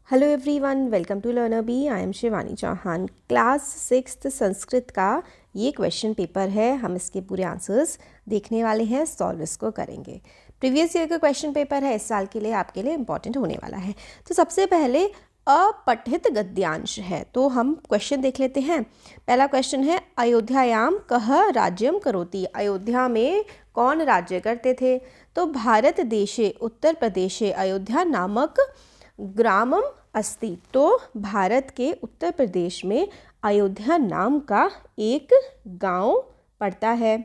Hello everyone, welcome to Learner Bee. I am Shivani Chauhan. Class 6th Sanskrit का ये question paper है। हम इसके पूरे आंसर्स देखने वाले हैं, सॉल्व इसको करेंगे। प्रीवियस ईयर का क्वेश्चन पेपर है, इस साल के लिए आपके लिए इम्पॉर्टेंट होने वाला है। तो सबसे पहले अपठित गद्यांश है, तो हम क्वेश्चन देख लेते हैं। पहला क्वेश्चन है, अयोध्यायाम कह राज्यम करोति। अयोध्या में कौन राज्य करते थे? तो भारत देशे उत्तर प्रदेशे अयोध्या नामक ग्रामम अस्ति। तो भारत के उत्तर प्रदेश में अयोध्या नाम का एक गांव पड़ता है।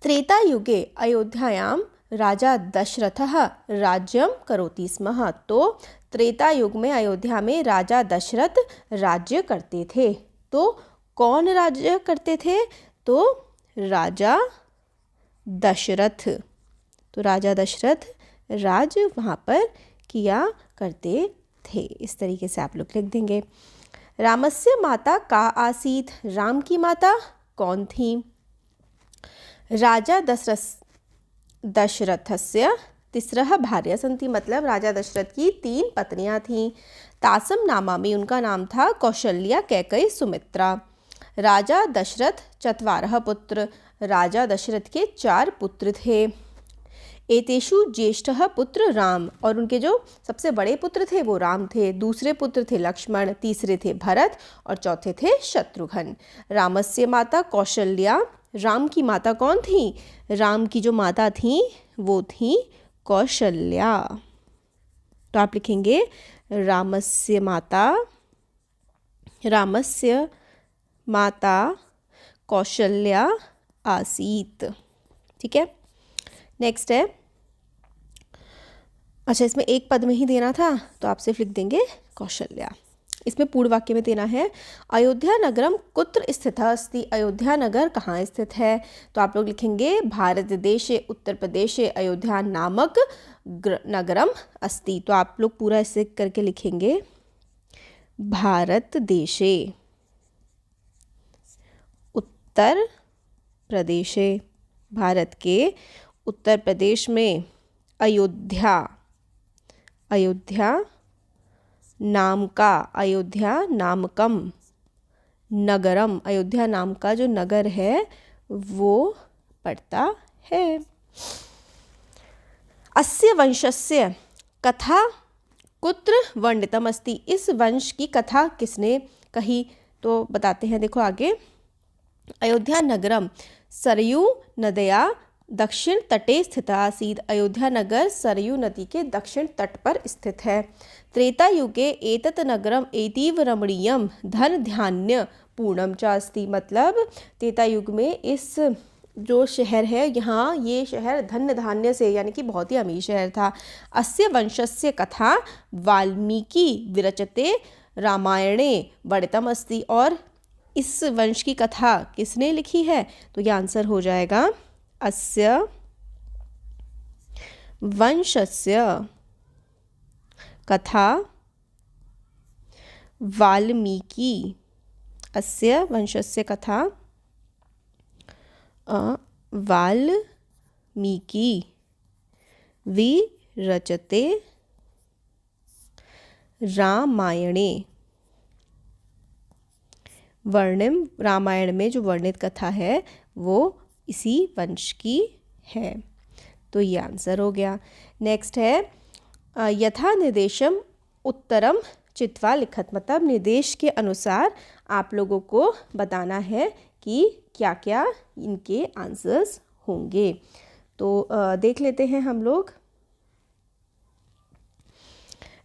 त्रेता युगे अयोध्यायाम राजा दशरथः राज्यम करोति स्म। तो त्रेता युग में अयोध्या में राजा दशरथ राज्य करते थे। तो कौन राज्य करते थे? तो राजा दशरथ। तो राजा दशरथ राज वहाँ पर किया करते थे। इस तरीके से आप लोग लिख देंगे। रामस्य माता का आसीत। राम की माता कौन थी? राजा दशरथस्य तिस्रः भार्या सन्ति। मतलब राजा दशरथ की 3 पत्नियां थीं। तासम नामा में उनका नाम था कौशल्या, कैकई, सुमित्रा। राजा दशरथ चत्वारः पुत्र। राजा दशरथ के 4 पुत्र थे। एतेषु ज्येष्ठः पुत्र राम। और उनके जो सबसे बड़े पुत्र थे वो राम थे। दूसरे पुत्र थे लक्ष्मण, तीसरे थे भरत और चौथे थे शत्रुघ्न। रामस्य माता कौशल्या। राम की माता कौन थी? राम की जो माता थी वो थी कौशल्या। तो आप लिखेंगे रामस्य माता कौशल्या आसीत। ठीक है, नेक्स्ट है, अच्छा इसमें एक पद में ही देना था तो आप सिर्फ लिख देंगे कौशल्या। इसमें पूर्ण वाक्य में देना है अयोध्या नगरम कुत्र स्थितः अस्ति। अयोध्या नगर कहाँ स्थित है? तो आप लोग लिखेंगे भारत देशे उत्तर प्रदेशे अयोध्या नामक नगरम अस्ति। तो आप लोग पूरा ऐसे करके लिखेंगे भारत देशे उत्तर प्रदेशे। भारत के उत्तर प्रदेश में अयोध्या नामकम नगरम। अयोध्या नाम का जो नगर है वो पड़ता है। अस्य वंशस्य कथा कुत्र वर्णितम अस्ति। इस वंश की कथा किसने कही? तो बताते हैं, देखो आगे। अयोध्या नगरम सरयू नदया दक्षिण तटे स्थित आसीत। अयोध्या नगर सरयू नदी के दक्षिण तट पर स्थित है। त्रेता युगे एतत् नगरम एतीव रमणीयम धन धान्य पूर्णम च अस्ति। मतलब त्रेता युग में इस जो शहर है, यहाँ ये शहर धन्य धान्य से यानी कि बहुत ही अमीर शहर था। अस्य वंशस्य कथा वाल्मीकि विरचते रामायणे वर्णितम अस्ति। और इस वंश की कथा किसने लिखी है? तो यह आंसर हो जाएगा अस्य वंशस्य कथा वाल्मीकि। अस्य वंशस्य कथा वाल्मीकि विरचते रामायणे। वर्णिम रामायण में जो वर्णित कथा है वो इसी वंश की है। तो ये आंसर हो गया। नेक्स्ट है यथा निर्देशम उत्तरम चित्वा लिखत। मतलब निर्देश के अनुसार आप लोगों को बताना है कि क्या क्या इनके आंसर्स होंगे। तो देख लेते हैं हम लोग।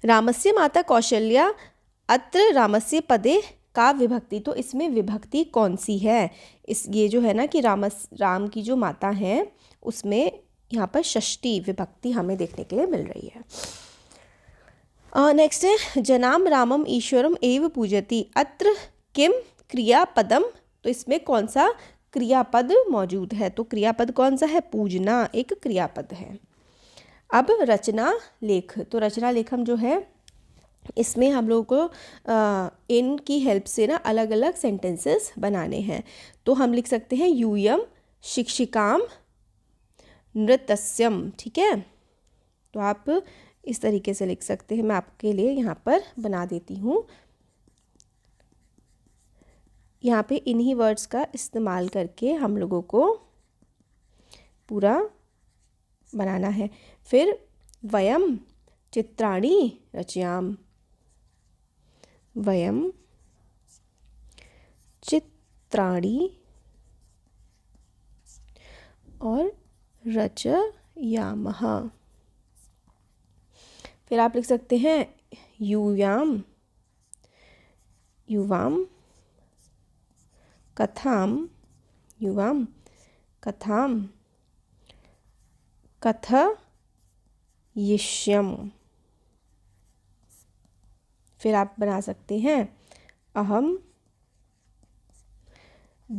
रामस्य माता कौशल्या अत्र रामस्य पदे का विभक्ति। तो इसमें विभक्ति कौन सी है? ये जो है ना कि राम की जो माता है उसमें यहाँ पर षष्ठी विभक्ति हमें देखने के लिए मिल रही है। नेक्स्ट है जनाम रामम ईश्वरम एव पूजति अत्र किम क्रियापदम। तो इसमें कौन सा क्रियापद मौजूद है? तो क्रियापद कौन सा है? पूजना एक क्रियापद है। अब रचना लेख। तो रचना लेखम जो है इसमें हम लोगों को इनकी हेल्प से ना अलग अलग सेंटेंसेस बनाने हैं। तो हम लिख सकते हैं यूयम शिक्षिकाम नृत्यस्यम। ठीक है, तो आप इस तरीके से लिख सकते हैं। मैं आपके लिए यहाँ पर बना देती हूँ। यहाँ पे इन्हीं वर्ड्स का इस्तेमाल करके हम लोगों को पूरा बनाना है। फिर वयम चित्राणि रचयाम, वयम चित्राणि और रचयामः। फिर आप लिख सकते हैं यूयाम, युवाम कथाम, युवाम कथाम कथयिष्यम्। फिर आप बना सकते हैं अहम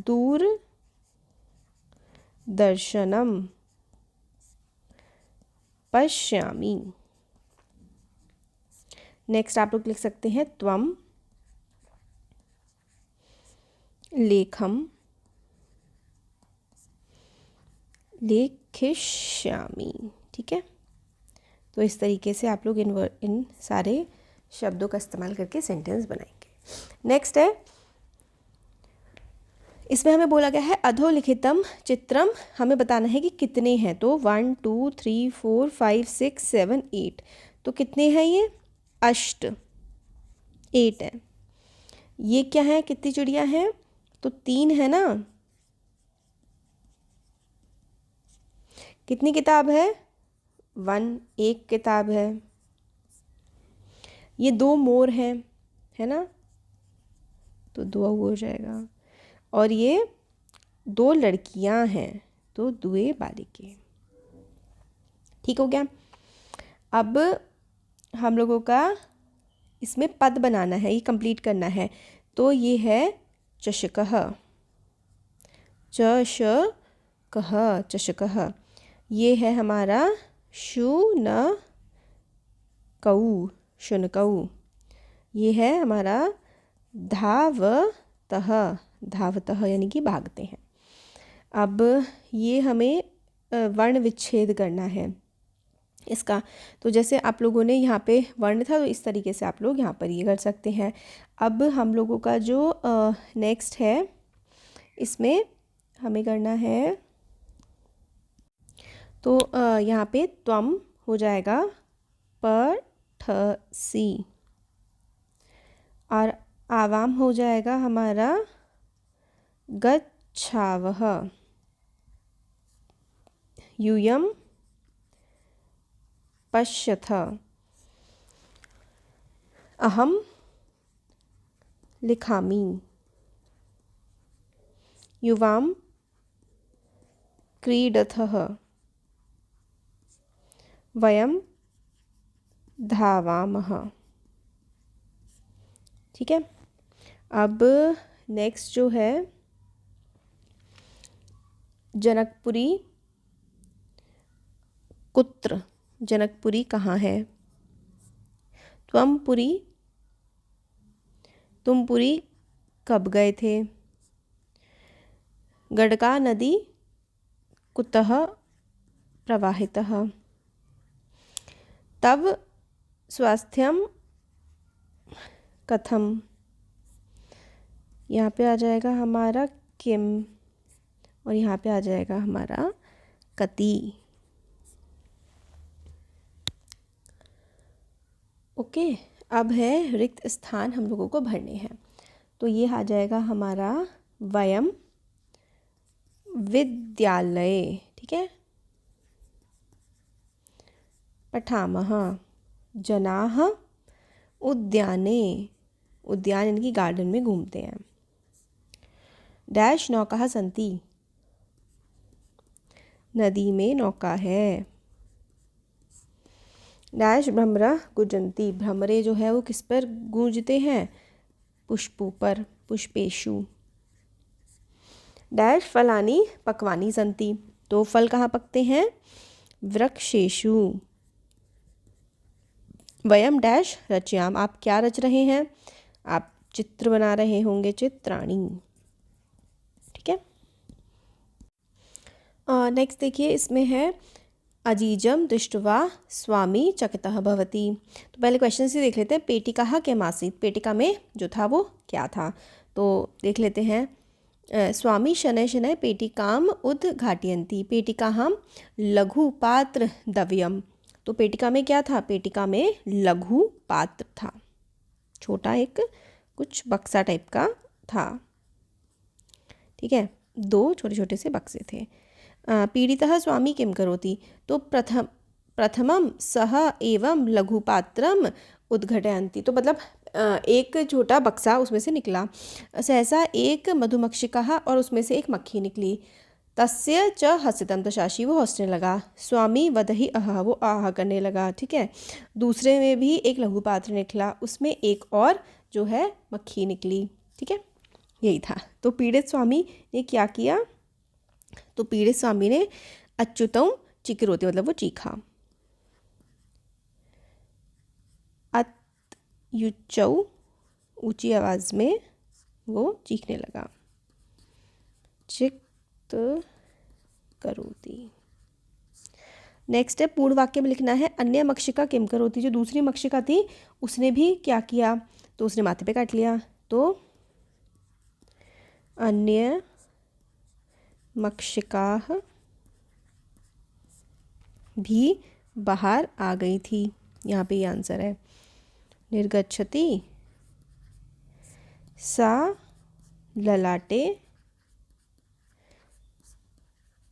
दूरदर्शनम पश्यामि। नेक्स्ट आप लोग लिख सकते हैं त्वम लेखम लेखिष्यामि। ठीक है, तो इस तरीके से आप लोग इन सारे शब्दों का इस्तेमाल करके सेंटेंस बनाएंगे। नेक्स्ट है, इसमें हमें बोला गया है अधोलिखितम चित्रम, हमें बताना है कि कितने हैं। तो 1 2 3 4 5 6 7 8, तो कितने हैं ये? अष्ट, 8 है। ये क्या है, कितनी चिड़िया हैं? तो 3 है ना। कितनी किताब है? 1, एक किताब है। ये 2 मोर हैं, है ना, तो 2 हो जाएगा। और ये 2 लड़कियां हैं, तो 2 बालिके। ठीक हो गया। अब हम लोगों का इसमें पद बनाना है, ये कंप्लीट करना है। तो ये है चषकः, चषकः, चषकः। ये है हमारा शुनकौ, शुनकौ। ये है हमारा धावतः, धावतः यानी कि भागते हैं। अब ये हमें वर्ण विच्छेद करना है इसका। तो जैसे आप लोगों ने यहाँ पे वर्ण था, तो इस तरीके से आप लोग यहाँ पर ये कर सकते हैं। अब हम लोगों का जो नेक्स्ट है, इसमें हमें करना है, तो यहाँ पे त्वम हो जाएगा पठसि, और आवाम हो जाएगा हमारा गच्छावः, यूयम पश्यथ, अहम लिखामि, युवाम क्रीडथः, वयम धावामः। ठीक है। अब नेक्स्ट जो है, जनकपुरी कुत्र, जनकपुरी कहाँ है? त्वमपुरी, तुम पुरी कब गए थे? गड़का नदी कुतः प्रवाहितः? तव स्वास्थ्यम कथम? यहाँ पे आ जाएगा हमारा किम, और यहाँ पे आ जाएगा हमारा कति। ओके, अब है रिक्त स्थान हम लोगों को भरने हैं। तो ये आ जाएगा हमारा वयम विद्यालय, ठीक है, पठामः, जनाः उद्याने, उद्यान इनकी गार्डन में घूमते हैं। डैश नौकाः सन्ति, नदी में नौका है। डैश भ्रमरः गुंजन्ति, भ्रमरे जो है वो किस पर गूंजते हैं? पुष्पों पर, पुष्पेषु। डैश फलानि पक्वानि सन्ति, तो फल कहाँ पकते हैं? वृक्षेषु। वयम डैश रचयाम, आप क्या रच रहे हैं? आप चित्र बना रहे होंगे, चित्राणि। ठीक है। नेक्स्ट देखिए, इसमें है अजीजम दृष्ट्वा स्वामी चकितः भवति। तो पहले क्वेश्चन से देख लेते हैं, पेटिका किम आसीत्, पेटिका में जो था वो क्या था। तो देख लेते हैं, स्वामी शनैः शनैः पेटिकाम उद्घाटयन्ति, पेटिकायां लघु पात्र द्रव्यम। तो पेटिका में क्या था, पेटिका में लघु पात्र था, छोटा एक कुछ बक्सा टाइप का था, ठीक है, 2 छोटे छोटे से बक्से थे। पीड़ितः स्वामी किं करोति, तो प्रथमं सः एवं लघुपात्रम उद्घटयन्ति। तो मतलब एक छोटा बक्सा उसमें से निकला, सहसा एक मधुमक्षिका और उसमें से एक मक्खी निकली, तस्य च हसितं दशाशी, वो हंसने लगा, स्वामी वदहि अह, वो आह करने लगा, ठीक है। दूसरे में भी एक लघु पात्र निकला, उसमें एक और जो है मक्खी निकली, ठीक है, यही था। तो पीड़ित स्वामी ने क्या किया, तो पीड़ित स्वामी ने अच्युतम चिकिरोति, मतलब वो चीखा, अत्युच्चौ, ऊंची आवाज़ में वो चीखने लगा, चित करोति। नेक्स्ट है, पूर्ण वाक्य में लिखना है, अन्य मक्षिका किम करोति, जो दूसरी मक्षिका थी उसने भी क्या किया, तो उसने माथे पे काट लिया, तो अन्य मक्षिका भी बाहर आ गई थी, यहाँ पे ये आंसर है, निर्गच्छति सा ललाटे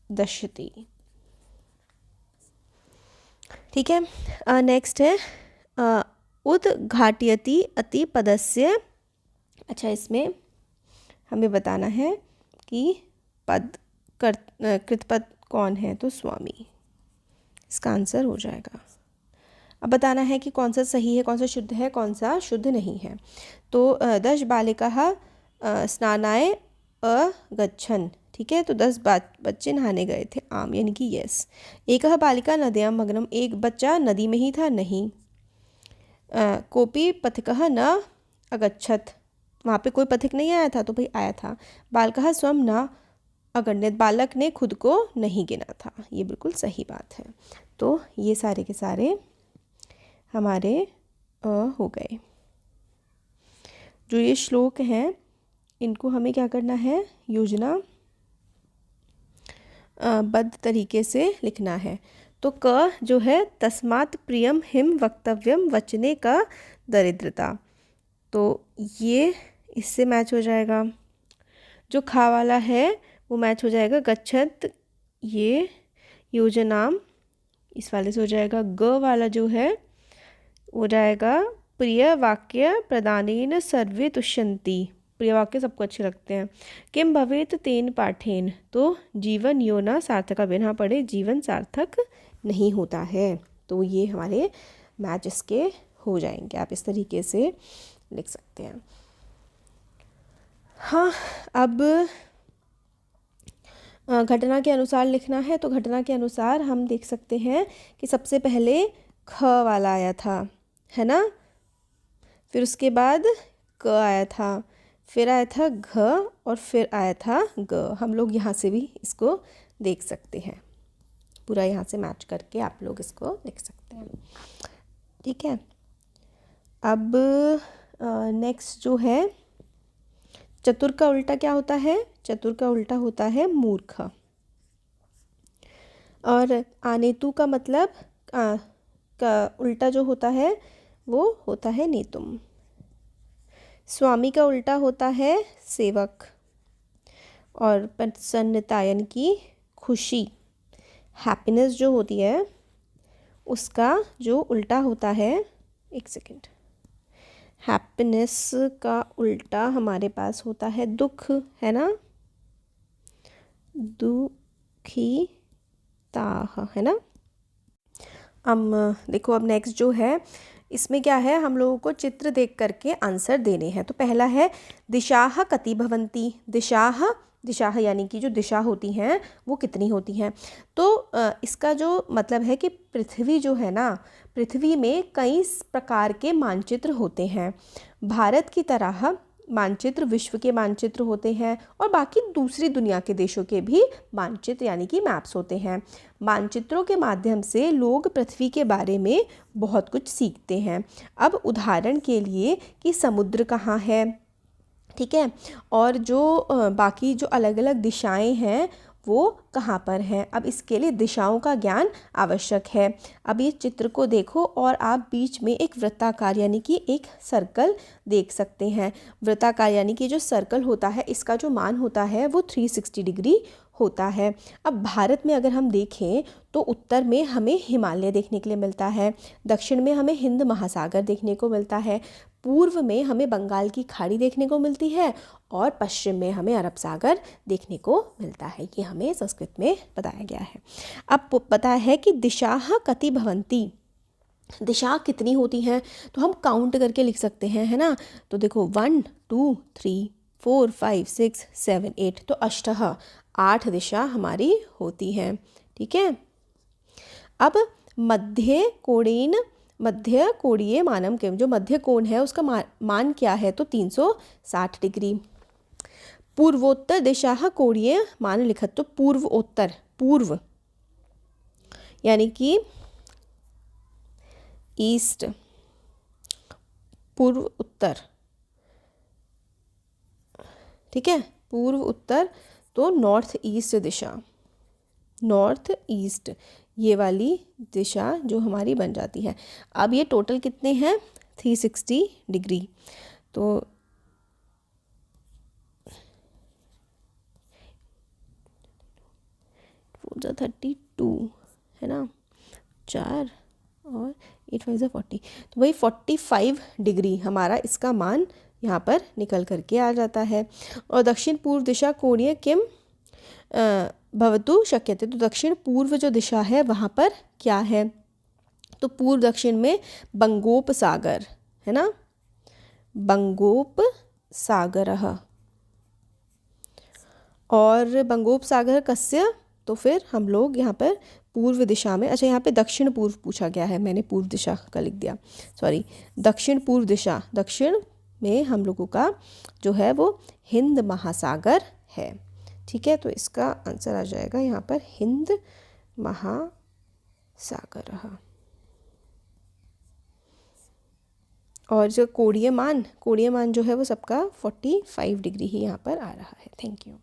दशति, ठीक है। नेक्स्ट है, उद्घाटयति अति पदस्य, अच्छा इसमें हमें बताना है कि पद कृतपद कौन है, तो स्वामी, इसका आंसर हो जाएगा। अब बताना है कि कौन सा सही है, कौन सा शुद्ध है, कौन सा शुद्ध नहीं है। तो 10 बालिकाः स्नानाय अगच्छन्, ठीक है, तो 10 बच्चे नहाने गए थे, आम यानी कि यस। एकः बालिका नद्यां मग्नम, एक बच्चा नदी में ही था, नहीं। कोपी पथिकः न अगच्छत्, वहाँ पे कोई पथिक नहीं आया था, तो भाई आया था। बालकः स्वं न अगण्यत्, बालक ने खुद को नहीं गिना था, ये बिल्कुल सही बात है। तो ये सारे के सारे हमारे हो गए। जो ये श्लोक हैं इनको हमें क्या करना है, योजना बद्ध तरीके से लिखना है। तो क जो है, तस्मात् प्रियम हिम वक्तव्यम वचने का दरिद्रता, तो ये इससे मैच हो जाएगा। जो खा वाला है वो मैच हो जाएगा गच्छत, ये योजनाम इस वाले से हो जाएगा। ग वाला जो है हो जाएगा प्रिय वाक्य प्रदानेन सर्वे तुष्यन्ति, प्रिय वाक्य सबको अच्छे लगते हैं। किम भवेत तेन पाठेन, तो जीवन यो न सार्थक, बिना पढ़े जीवन सार्थक नहीं होता है। तो ये हमारे मैच इसके हो जाएंगे, आप इस तरीके से लिख सकते हैं। हाँ, अब घटना के अनुसार लिखना है, तो घटना के अनुसार हम देख सकते हैं कि सबसे पहले ख वाला आया था, है ना, फिर उसके बाद क आया था, फिर आया था घ और फिर आया था ग। हम लोग यहाँ से भी इसको देख सकते हैं, पूरा यहाँ से मैच करके आप लोग इसको लिख सकते हैं, ठीक है। अब नेक्स्ट जो है, चतुर का उल्टा क्या होता है, चतुर का उल्टा होता है मूर्ख, और आनेतु का मतलब का उल्टा जो होता है वो होता है नेतुम। स्वामी का उल्टा होता है सेवक, और प्रसन्नता यानी कि खुशी, हैप्पीनेस जो होती है उसका जो उल्टा होता है, एक सेकेंड, हैप्पीनेस का उल्टा हमारे पास होता है दुख, है ना, दुखीता, है ना। अब देखो, अब नेक्स्ट जो है इसमें क्या है, हम लोगों को चित्र देख करके आंसर देने हैं। तो पहला है दिशाः कति भवन्ति, दिशाः, दिशाः यानी कि जो दिशा होती हैं वो कितनी होती हैं। तो इसका जो मतलब है कि पृथ्वी जो है ना, पृथ्वी में कई प्रकार के मानचित्र होते हैं। भारत की तरह मानचित्र विश्व के मानचित्र होते हैं और बाकी दूसरी दुनिया के देशों के भी मानचित्र यानी कि मैप्स होते हैं। मानचित्रों के माध्यम से लोग पृथ्वी के बारे में बहुत कुछ सीखते हैं। अब उदाहरण के लिए कि समुद्र कहाँ है, ठीक है, और जो बाकी जो अलग अलग दिशाएं हैं वो कहाँ पर हैं। अब इसके लिए दिशाओं का ज्ञान आवश्यक है। अब ये चित्र को देखो और आप बीच में एक वृत्ताकार यानी कि एक सर्कल देख सकते हैं। वृत्ताकार यानी कि जो सर्कल होता है इसका जो मान होता है वो 360 डिग्री होता है। अब भारत में अगर हम देखें तो उत्तर में हमें हिमालय देखने के लिए मिलता है, दक्षिण में हमें हिंद महासागर देखने को मिलता है, पूर्व में हमें बंगाल की खाड़ी देखने को मिलती है और पश्चिम में हमें अरब सागर देखने को मिलता है। ये हमें संस्कृत में बताया गया है। अब पता है कि दिशाः कति भवन्ति, दिशा कितनी होती हैं तो हम काउंट करके लिख सकते हैं, है ना। तो देखो 1 2 3 4 5 6 7 8, तो अष्टः 8 दिशा हमारी होती हैं, ठीक है। अब मध्य कोणीय मानम के जो मध्य कोण है उसका मान क्या है तो 360 डिग्री। पूर्वोत्तर दिशा कोणीय मान लिखत, तो पूर्वोत्तर, पूर्व यानी कि ईस्ट, पूर्व उत्तर, ठीक है, पूर्व उत्तर, तो नॉर्थ ईस्ट दिशा, नॉर्थ ईस्ट ये वाली दिशा जो हमारी बन जाती है। अब ये टोटल कितने हैं 360 डिग्री, तो 32 है ना, 4 और 8 5 40, तो वही 45 डिग्री हमारा इसका मान यहाँ पर निकल करके आ जाता है। और दक्षिण पूर्व दिशा कोणीय किम भवतु शक्यते, तो दक्षिण पूर्व जो दिशा है वहाँ पर क्या है तो पूर्व दक्षिण में बंगोपसागर है ना, बंगोपसागरः, और बंगोपसागर कस्य, तो फिर हम लोग यहाँ पर पूर्व दिशा में, अच्छा यहाँ पे दक्षिण पूर्व पूछा गया है, मैंने पूर्व दिशा का लिख दिया, सॉरी, दक्षिण पूर्व दिशा, दक्षिण में हम लोगों का जो है वो हिंद महासागर है, ठीक है। तो इसका आंसर आ जाएगा यहाँ पर हिंद महासागर। और जो कोणीय मान जो है वो सबका 45 डिग्री ही यहाँ पर आ रहा है। Thank you.